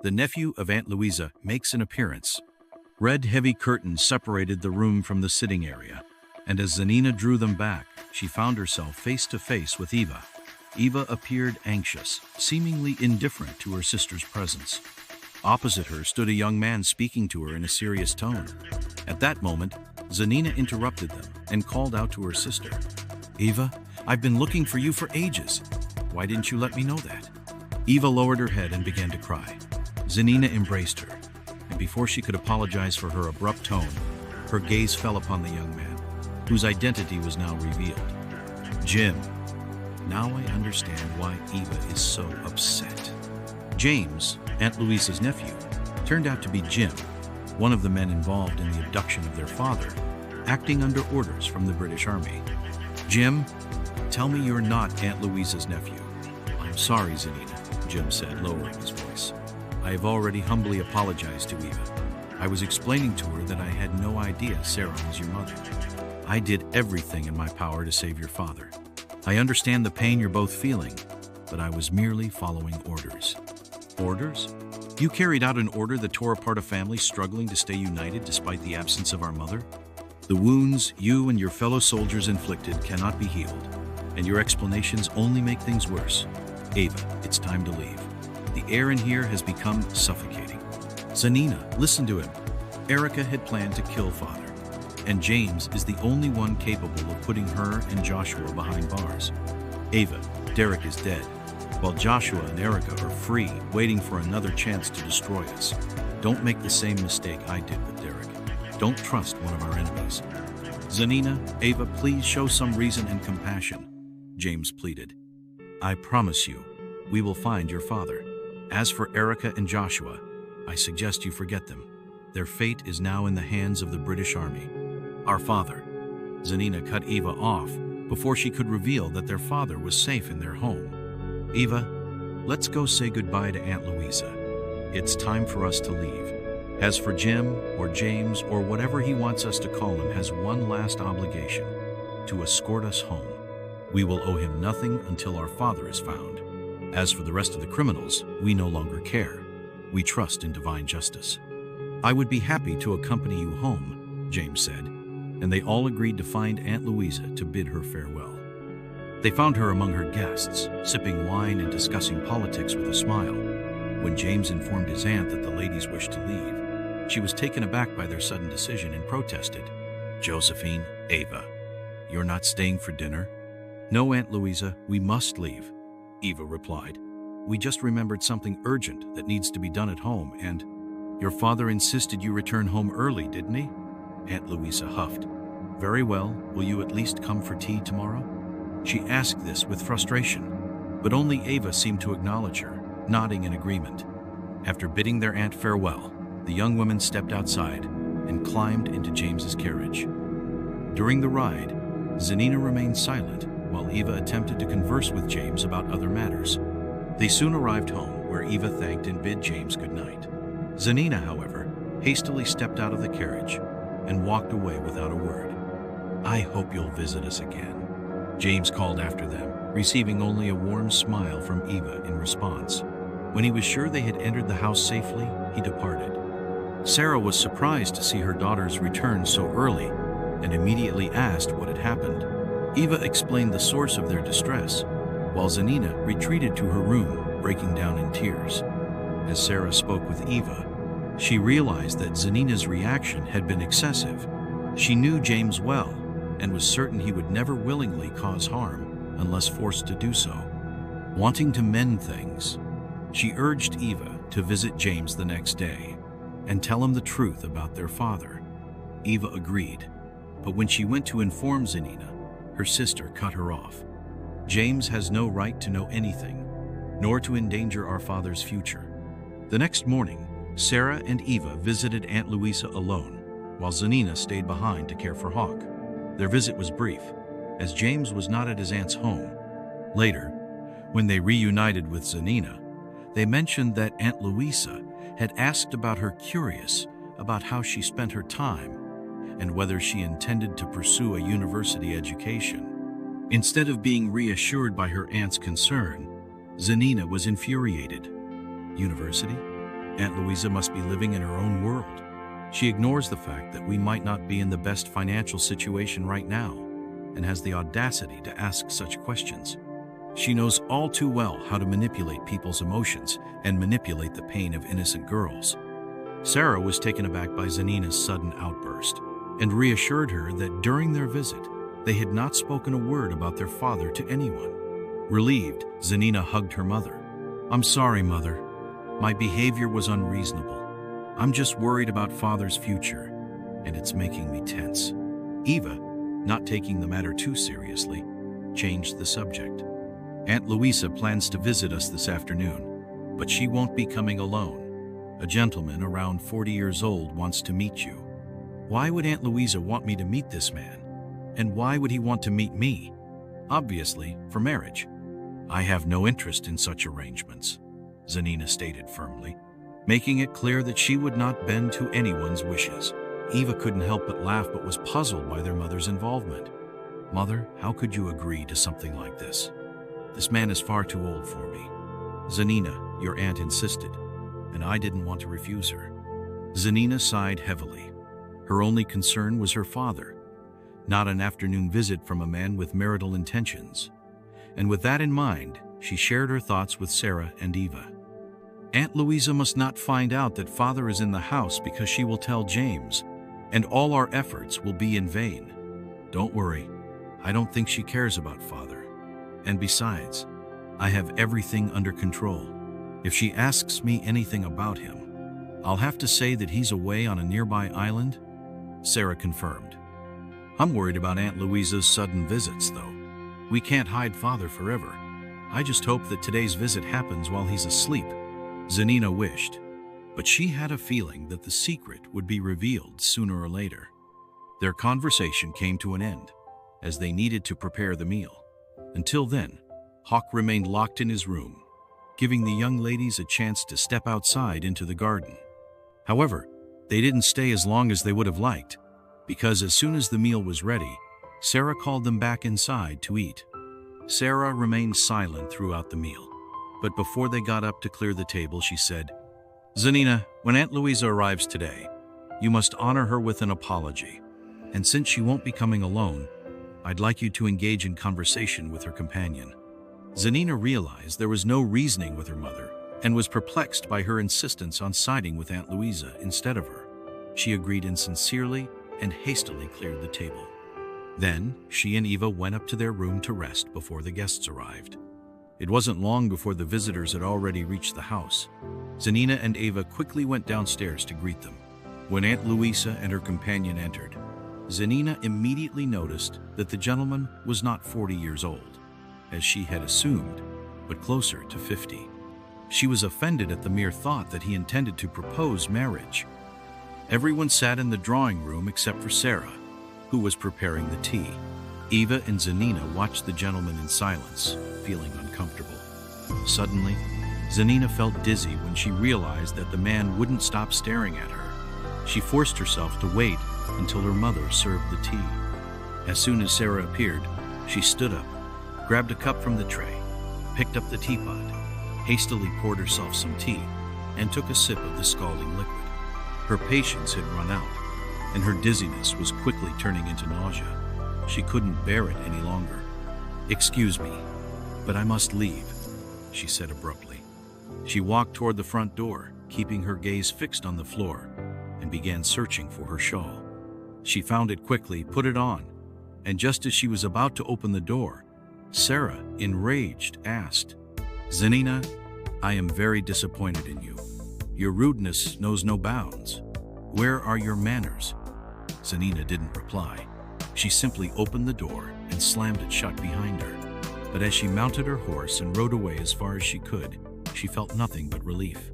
the nephew of Aunt Louisa, makes an appearance. Red, heavy curtains separated the room from the sitting area, and as Zanina drew them back, she found herself face to face with Eva. Eva appeared anxious, seemingly indifferent to her sister's presence. Opposite her stood a young man speaking to her in a serious tone. At that moment, Zanina interrupted them and called out to her sister. "Eva, I've been looking for you for ages. Why didn't you let me know that?" Eva lowered her head and began to cry. Zanina embraced her, and before she could apologize for her abrupt tone, her gaze fell upon the young man, whose identity was now revealed. Jim. Now I understand why Eva is so upset. James, Aunt Louisa's nephew, turned out to be Jim, one of the men involved in the abduction of their father, acting under orders from the British Army. "Jim, tell me you're not Aunt Louisa's nephew." "I'm sorry, Zanina," Jim said, lowering his voice. "I have already humbly apologized to Eva. I was explaining to her that I had no idea Sarah was your mother. I did everything in my power to save your father. I understand the pain you're both feeling, but I was merely following orders." "Orders? You carried out an order that tore apart a family struggling to stay united despite the absence of our mother? The wounds you and your fellow soldiers inflicted cannot be healed, and your explanations only make things worse. Eva, it's time to leave. The air in here has become suffocating." "Zanina, listen to him. Erica had planned to kill father, and James is the only one capable of putting her and Joshua behind bars. Ava, Derek is dead, while Joshua and Erica are free, waiting for another chance to destroy us. Don't make the same mistake I did with Derek. Don't trust one of our enemies." "Zanina, Ava, please show some reason and compassion," James pleaded. "I promise you, we will find your father. As for Erica and Joshua, I suggest you forget them. Their fate is now in the hands of the British Army. Our father." Zanina cut Eva off before she could reveal that their father was safe in their home. "Eva, let's go say goodbye to Aunt Louisa. It's time for us to leave. As for Jim, or James, or whatever he wants us to call him, has one last obligation: to escort us home. We will owe him nothing until our father is found. As for the rest of the criminals, we no longer care. We trust in divine justice." "I would be happy to accompany you home," James said, and they all agreed to find Aunt Louisa to bid her farewell. They found her among her guests, sipping wine and discussing politics with a smile. When James informed his aunt that the ladies wished to leave, she was taken aback by their sudden decision and protested. "Josephine, Ava, you're not staying for dinner?" "No, Aunt Louisa, we must leave," Eva replied. "We just remembered something urgent that needs to be done at home, and your father insisted you return home early, didn't he?" Aunt Louisa huffed. "Very well, will you at least come for tea tomorrow?" She asked this with frustration, but only Ava seemed to acknowledge her, nodding in agreement. After bidding their aunt farewell, the young women stepped outside and climbed into James's carriage. During the ride, Zanina remained silent while Eva attempted to converse with James about other matters. They soon arrived home, where Eva thanked and bid James good night. Zanina, however, hastily stepped out of the carriage and walked away without a word. "I hope you'll visit us again," James called after them, receiving only a warm smile from Eva in response. When he was sure they had entered the house safely, he departed. Sarah was surprised to see her daughters return so early and immediately asked what had happened. Eva explained the source of their distress, while Zanina retreated to her room, breaking down in tears. As Sarah spoke with Eva, she realized that Zanina's reaction had been excessive. She knew James well and was certain he would never willingly cause harm unless forced to do so. Wanting to mend things, she urged Eva to visit James the next day and tell him the truth about their father. Eva agreed, but when she went to inform Zanina, her sister cut her off. "James has no right to know anything, nor to endanger our father's future." The next morning, Sarah and Eva visited Aunt Louisa alone, while Zanina stayed behind to care for Hawk. Their visit was brief, as James was not at his aunt's home. Later, when they reunited with Zanina, they mentioned that Aunt Louisa had asked about her, curious about how she spent her time and whether she intended to pursue a university education. Instead of being reassured by her aunt's concern, Zanina was infuriated. "University? Aunt Louisa must be living in her own world. She ignores the fact that we might not be in the best financial situation right now, and has the audacity to ask such questions. She knows all too well how to manipulate people's emotions and manipulate the pain of innocent girls. Sarah was taken aback by Zanina's sudden outburst and reassured her that during their visit, they had not spoken a word about their father to anyone. Relieved, Zanina hugged her mother. "I'm sorry, Mother. My behavior was unreasonable. I'm just worried about Father's future, and it's making me tense." Eva, not taking the matter too seriously, changed the subject. "Aunt Louisa plans to visit us this afternoon, but she won't be coming alone. A gentleman around 40 years old wants to meet you." "Why would Aunt Louisa want me to meet this man? And why would he want to meet me?" "Obviously, for marriage." "I have no interest in such arrangements," Zanina stated firmly, making it clear that she would not bend to anyone's wishes. Eva couldn't help but laugh, but was puzzled by their mother's involvement. "Mother, how could you agree to something like this? This man is far too old for me." "Zanina, your aunt insisted, and I didn't want to refuse her." Zanina sighed heavily. Her only concern was her father, not an afternoon visit from a man with marital intentions. And with that in mind, she shared her thoughts with Sarah and Eva. "Aunt Louisa must not find out that Father is in the house, because she will tell James, and all our efforts will be in vain." "Don't worry. I don't think she cares about Father. And besides, I have everything under control. If she asks me anything about him, I'll have to say that he's away on a nearby island," Sarah confirmed. "I'm worried about Aunt Louisa's sudden visits, though. We can't hide Father forever. I just hope that today's visit happens while he's asleep," Zanina wished. But she had a feeling that the secret would be revealed sooner or later. Their conversation came to an end, as they needed to prepare the meal. Until then, Hawk remained locked in his room, giving the young ladies a chance to step outside into the garden. However, they didn't stay as long as they would have liked, because as soon as the meal was ready, Sarah called them back inside to eat. Sarah remained silent throughout the meal, but before they got up to clear the table, she said, "Zanina, when Aunt Louisa arrives today, you must honor her with an apology. And since she won't be coming alone, I'd like you to engage in conversation with her companion." Zanina realized there was no reasoning with her mother and was perplexed by her insistence on siding with Aunt Louisa instead of her. She agreed insincerely and hastily cleared the table. Then, she and Eva went up to their room to rest before the guests arrived. It wasn't long before the visitors had already reached the house. Zanina and Eva quickly went downstairs to greet them. When Aunt Louisa and her companion entered, Zanina immediately noticed that the gentleman was not 40 years old, as she had assumed, but closer to 50. She was offended at the mere thought that he intended to propose marriage. Everyone sat in the drawing room except for Sarah, who was preparing the tea. Eva and Zanina watched the gentleman in silence, feeling uncomfortable. Suddenly, Zanina felt dizzy when she realized that the man wouldn't stop staring at her. She forced herself to wait until her mother served the tea. As soon as Sarah appeared, she stood up, grabbed a cup from the tray, picked up the teapot, hastily poured herself some tea, and took a sip of the scalding liquid. Her patience had run out, and her dizziness was quickly turning into nausea. She couldn't bear it any longer. "Excuse me, but I must leave," she said abruptly. She walked toward the front door, keeping her gaze fixed on the floor, and began searching for her shawl. She found it quickly, put it on, and just as she was about to open the door, Sarah, enraged, asked, "Zanina, I am very disappointed in you. Your rudeness knows no bounds. Where are your manners?" Zanina didn't reply. She simply opened the door and slammed it shut behind her. But as she mounted her horse and rode away as far as she could, she felt nothing but relief.